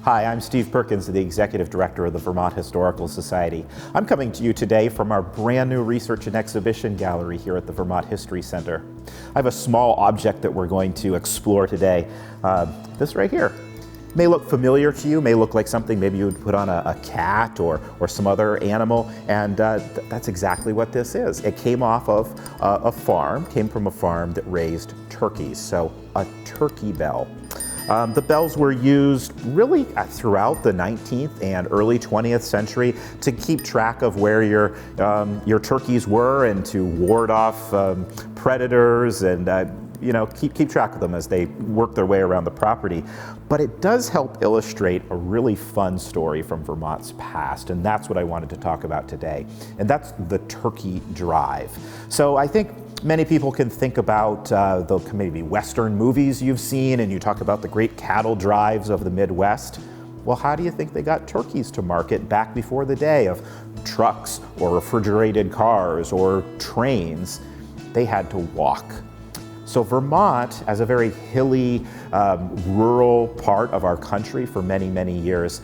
Hi, I'm Steve Perkins, the Executive Director of the Vermont Historical Society. I'm coming to you today from our brand new Research and Exhibition Gallery here at the Vermont History Center. I have a small object that we're going to explore today. This right here. May look familiar to you, may look like something maybe you would put on a cat or some other animal, and that's exactly what this is. It came off of came from a farm that raised turkeys, so a turkey bell. The bells were used really throughout the 19th and early 20th century to keep track of where your turkeys were and to ward off predators and keep track of them as they work their way around the property. But it does help illustrate a really fun story from Vermont's past, and that's what I wanted to talk about today. And that's the turkey drive. So I think many people can think about the maybe Western movies you've seen, and you talk about the great cattle drives of the Midwest. Well, how do you think they got turkeys to market back before the day of trucks or refrigerated cars or trains? They had to walk. So Vermont, as a very hilly, rural part of our country for many, many years,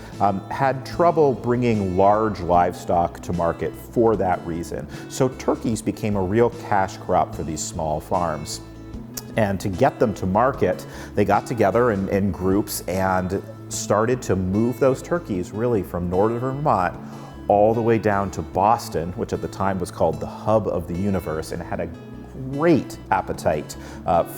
had trouble bringing large livestock to market for that reason. So turkeys became a real cash crop for these small farms. And to get them to market, they got together in groups and started to move those turkeys really from northern Vermont all the way down to Boston, which at the time was called the hub of the universe, and had a great appetite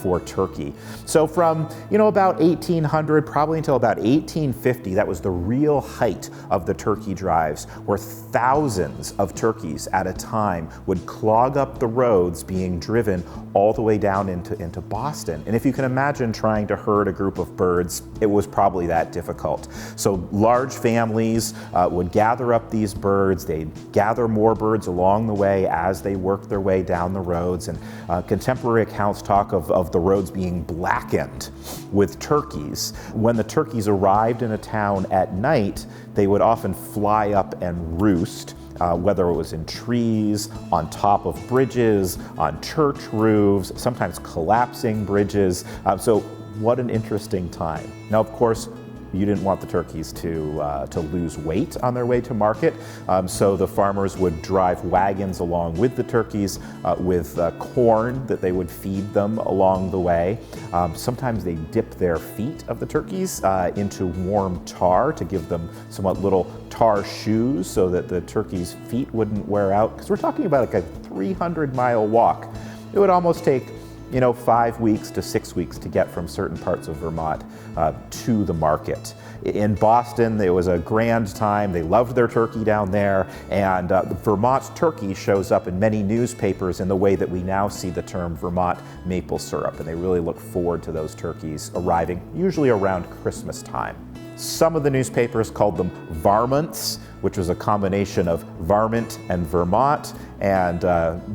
for turkey. So from about 1800 probably until about 1850, that was the real height of the turkey drives, where thousands of turkeys at a time would clog up the roads being driven all the way down into Boston. And if you can imagine trying to herd a group of birds, it was probably that difficult. So large families would gather up these birds, they'd gather more birds along the way as they worked their way down the roads, and contemporary accounts talk of the roads being blackened with turkeys. When the turkeys arrived in a town at night, they would often fly up and roost, whether it was in trees, on top of bridges, on church roofs, sometimes collapsing bridges. So what an interesting time. Now, of course, you didn't want the turkeys to lose weight on their way to market, so the farmers would drive wagons along with the turkeys with corn that they would feed them along the way. Sometimes they dip their feet of the turkeys into warm tar to give them somewhat little tar shoes so that the turkeys' feet wouldn't wear out, because we're talking about like a 300-mile walk. It would almost take 5 weeks to 6 weeks to get from certain parts of Vermont to the market. In Boston, it was a grand time. They loved their turkey down there, and Vermont turkey shows up in many newspapers in the way that we now see the term Vermont maple syrup, and they really look forward to those turkeys arriving, usually around Christmas time. Some of the newspapers called them varmints, which was a combination of varmint and Vermont, and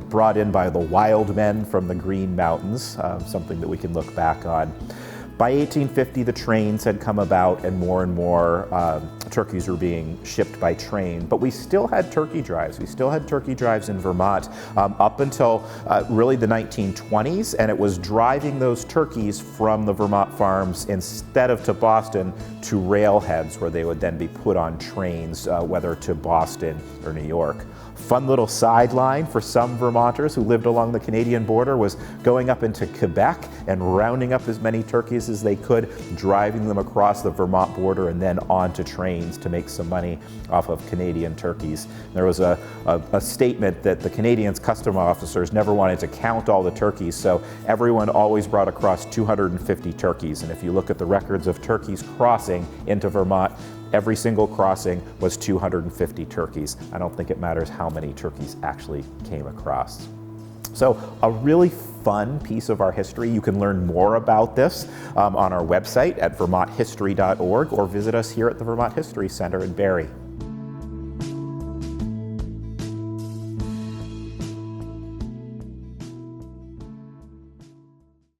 brought in by the wild men from the Green Mountains, something that we can look back on. By 1850, the trains had come about, and more turkeys were being shipped by train, but we still had turkey drives. We still had turkey drives in Vermont up until really the 1920s, and it was driving those turkeys from the Vermont farms instead of to Boston to railheads, where they would then be put on trains, whether to Boston or New York. Fun little sideline for some Vermonters who lived along the Canadian border was going up into Quebec and rounding up as many turkeys as they could, driving them across the Vermont border and then onto trains to make some money off of Canadian turkeys. There was a statement that the Canadians' custom officers never wanted to count all the turkeys, so everyone always brought across 250 turkeys. And if you look at the records of turkeys crossing into Vermont, every single crossing was 250 turkeys. I don't think it matters how many turkeys actually came across. So a really fun piece of our history. You can learn more about this on our website at vermonthistory.org, or visit us here at the Vermont History Center in Barre.